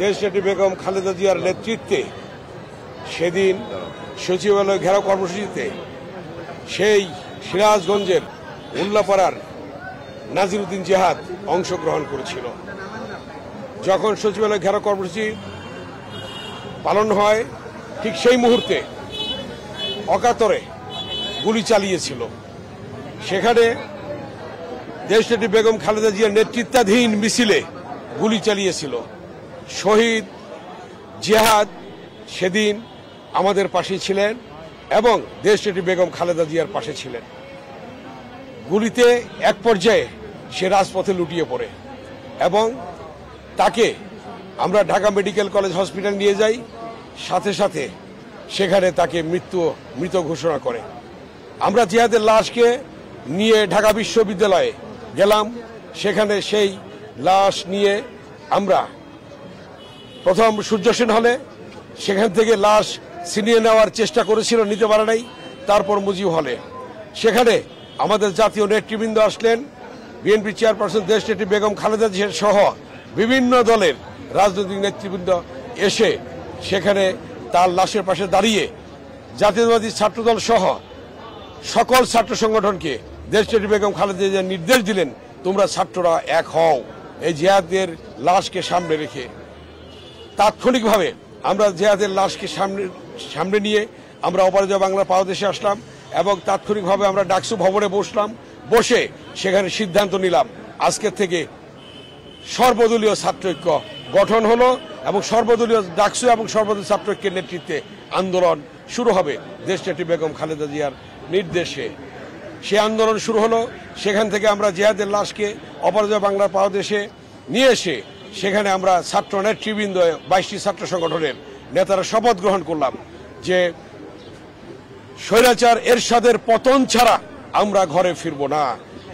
দেশনেত্রী বেগম খালেদা জিয়ার নেতৃত্বে সেদিন সচিবালয় ঘেরাও কর্মসূচিতে সেই সিরাজগঞ্জের উল্লাপাড়ার নাজিরউদ্দিন জিহাদ অংশগ্রহণ করেছিল। যখন সচিবালয় ঘেরাও কর্মসূচি পালন হয় ঠিক সেই মুহূর্তে অকাতরে গুলি চালিয়েছিল। সেখানে দেশনেত্রী বেগম খালেদা জিয়ার নেতৃত্বাধীন মিছিলে গুলি চালিয়েছিল। শহীদ জিহাদ সেদিন আমাদের পাশে ছিলেন এবং দেশনেত্রী বেগম খালেদা জিয়ার পাশে ছিলেন। গুলিতে এক পর্যায়ে সে রাজপথে লুটিয়ে পড়ে এবং তাকে আমরা ঢাকা মেডিকেল কলেজ হসপিটাল নিয়ে যাই। সাথে সাথে সেখানে তাকে মৃত ঘোষণা করে। আমরা জিহাদের লাশকে নিয়ে ঢাকা বিশ্ববিদ্যালয়ে গেলাম। সেখানে সেই লাশ নিয়ে আমরা প্রথম সূর্য সেন হলে, সেখান থেকে লাশ ছিনিয়ে নেওয়ার চেষ্টা করেছিল, নিতে পারে নাই। তারপর মুজিব হলে, সেখানে আমাদের জাতীয় নেতৃবৃন্দ আসলেন। বিএনপি চেয়ারপারসন দেশনেত্রী বেগম খালেদা জিয়া সহ বিভিন্ন দলের রাজনৈতিক নেতৃবৃন্দ এসে সেখানে তার লাশের পাশে দাঁড়িয়ে জাতীয়তাবাদী ছাত্রদল সহ সকল ছাত্র সংগঠনকে দেশনেত্রী বেগম খালেদা জিয়া নির্দেশ দিলেন, তোমরা ছাত্ররা এক হও এই জিহাদের লাশকে সামনে রেখে। তাৎক্ষণিকভাবে আমরা জিহাদের লাশকে সামনে নিয়ে আমরা অপরাজয় বাংলা পাদদেশে আসলাম এবং তাৎক্ষণিকভাবে আমরা ডাকসু ভবনে বসলাম। বসে সেখানে সিদ্ধান্ত নিলাম, আজকের থেকে সর্বদলীয় ছাত্রৈক্য গঠন হলো এবং সর্বদলীয় ডাকসু এবং সর্বদলীয় ছাত্রৈক্যের নেতৃত্বে আন্দোলন শুরু হবে দেশনেত্রী বেগম খালেদা জিয়ার নির্দেশে। সে আন্দোলন শুরু হলো। সেখান থেকে আমরা জিহাদের লাশকে অপরাজয় বাংলার পাদদেশে নিয়ে এসে সেখানে আমরা ছাত্র নেতৃবৃন্দ 22টি ছাত্র সংগঠনের নেতারা শপথ গ্রহণ করলাম যে স্বৈরাচার এরশাদের পতন ছাড়া আমরা ঘরে ফিরব না।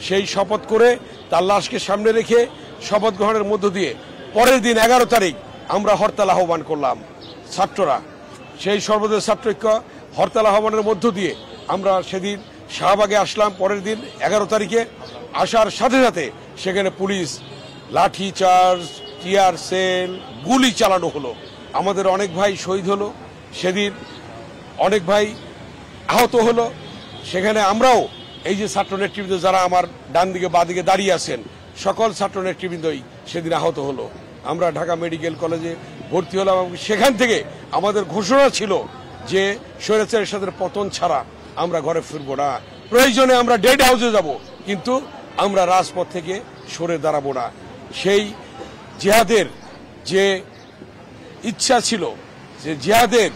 সেই শপথ করে তার লাশকে সামনে রেখে শপথ গ্রহণের মধ্য দিয়ে পরের দিন 11 তারিখ আমরা হরতাল আহ্বান করলাম ছাত্ররা। সেই সর্বদলীয় ছাত্রৈক্য হরতাল আহ্বানের মধ্য দিয়ে আমরা সেদিন শাহবাগে আসলাম। পরের দিন 11 তারিখে আসার সাথে সাথে সেখানে পুলিশ লাঠি চার্জ, টিয়ার সেল, গুলি চালানো হলো। আমাদের অনেক ভাই শহীদ হলো, সেদিন অনেক ভাই আহত হলো। সেখানে আমরাও এই যে ছাত্র নেতৃবৃন্দ যারা আমার ডান দিকে বাঁ দিকে দাঁড়িয়ে আছেন, সকল ছাত্র নেতৃবৃন্দই সেদিন আহত হলো। আমরা ঢাকা মেডিকেল কলেজে ভর্তি হলাম এবং সেখান থেকে আমাদের ঘোষণা ছিল যে স্বৈরাচারের সাথে পতন ছাড়া আমরা ঘরে ফিরব না। প্রয়োজনে আমরা ডেড হাউসে যাব, কিন্তু আমরা রাজপথ থেকে সরে দাঁড়াবো না। সেই জিহাদের যে ইচ্ছা ছিল, যে জিহাদের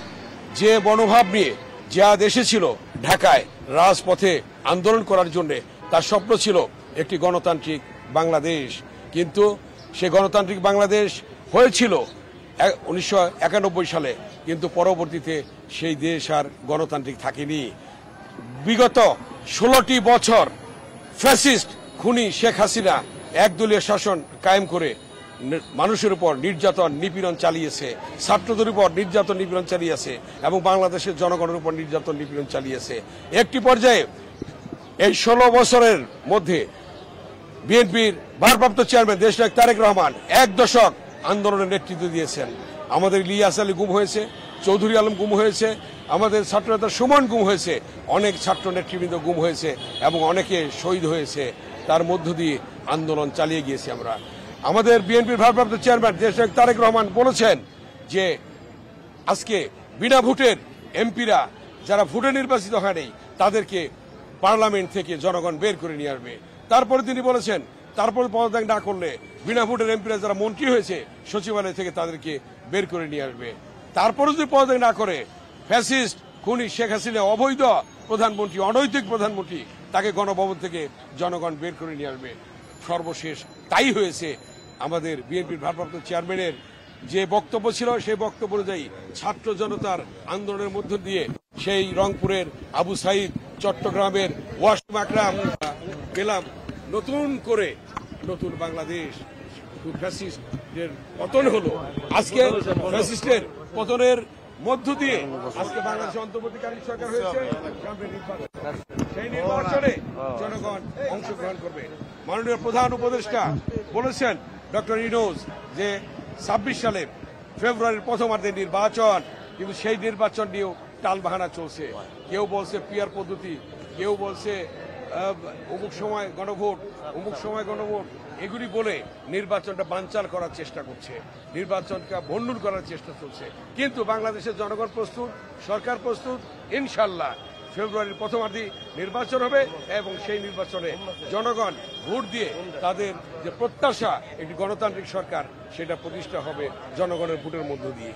যে মনোভাব নিয়ে জিহাদ এসেছিল ঢাকায় রাজপথে আন্দোলন করার জন্য, তার স্বপ্ন ছিল একটি গণতান্ত্রিক বাংলাদেশ। কিন্তু সে গণতান্ত্রিক বাংলাদেশ হয়েছিল 1991 সালে, কিন্তু পরবর্তীতে সেই দেশ আর গণতান্ত্রিক থাকেনি। বিগত 16টি বছর ফ্যাসিস্ট খুনি শেখ হাসিনা একদলীয় শাসন কায়েম করে মানুষের উপর নির্যাতন নিপীড়ন চালিয়েছে, ছাত্রদের উপর নির্যাতন নিপীড়ন চালিয়েছে এবং বাংলাদেশের জনগণের উপর নির্যাতন নিপীড়ন চালিয়েছে। একটি পর্যায়ে এই 16 বছরের মধ্যে বিএনপির ভারপ্রাপ্ত চেয়ারম্যান দেশনায়ক তারেক রহমান 1 দশক আন্দোলনের নেতৃত্ব দিয়েছেন। আমাদের ইলিয়াস আলী গুম হয়েছে, চৌধুরী আলম গুম হয়েছে, আমাদের ছাত্রনেতা সুমন গুম হয়েছে, অনেক ছাত্র নেতৃবৃন্দ গুম হয়েছে এবং অনেকে শহীদ হয়েছে। তার মধ্য দিয়ে আন্দোলন চালিয়ে গিয়েছি আমরা। আমাদের বিএনপির ভারপ্রাপ্ত চেয়ারম্যান দেশনায়ক তারেক রহমান বলেছেন যে আজকে বিনা ভোটের এমপিরা যারা ভোটে নির্বাচিত হয়নি তাদেরকে পার্লামেন্ট থেকে জনগণ বের করে নিয়ে আসবে। তারপরে তিনি বলেছেন তারপরে পদত্যাগ না করলে বিনা ভোটের এমপিরা যারা মন্ত্রী হয়েছে সচিবালয় থেকে তাদেরকে বের করে নিয়ে আসবে। তারপরে যদি পদত্যাগ না করে ফ্যাসিস্ট খুনি শেখ হাসিনা অবৈধ প্রধানমন্ত্রী, অনৈতিক প্রধানমন্ত্রী, তাকে গণভবন থেকে জনগণ বের করে নিয়ে আসবে। সর্বশেষ তাই হয়েছে। আমাদের বিএনপির ভারপ্রাপ্ত চেয়ারম্যানের যে বক্তব্য ছিল সেই বক্তব্য অনুযায়ী ছাত্র জনতার আন্দোলনের মধ্য দিয়ে সেই রংপুরের আবু সাইদ, চট্টগ্রামের ওয়াসিম আকরাম পেলাম নতুন করে নতুন বাংলাদেশ। ফ্যাসিস্টের পতন হলো। আজকে ফ্যাসিস্টের পতনের মধ্য দিয়ে আজকে বাংলাদেশে অন্তর্বর্তীকালীন সরকার হয়েছে। সেই নির্বাচনে জনগণ অংশগ্রহণ করবে। মাননীয় প্রধান উপদেষ্টা বলেছেন ডক্টর ইউনূস যে 26 সালে ফেব্রুয়ারির প্রথমার্ধে নির্বাচন, কিন্তু সেই নির্বাচন নিয়েও টালবাহানা চলছে। কেউ বলছে পিয়ার পদ্ধতি, কেউ বলছে অমুক সময় গণভোট, অমুক সময় গণভোট, এগুলি বলে নির্বাচনটা বানচাল করার চেষ্টা করছে, নির্বাচনকে ভণ্ডুল করার চেষ্টা চলছে। কিন্তু বাংলাদেশের জনগণ প্রস্তুত, সরকার প্রস্তুত। ইনশাল্লাহ ফেব্রুয়ারির প্রথমার্ধে নির্বাচন হবে এবং সেই নির্বাচনে জনগণ ভোট দিয়ে তাদের যে প্রত্যাশা একটি গণতান্ত্রিক সরকার, সেটা প্রতিষ্ঠা হবে জনগণের ভোটের মধ্য দিয়ে।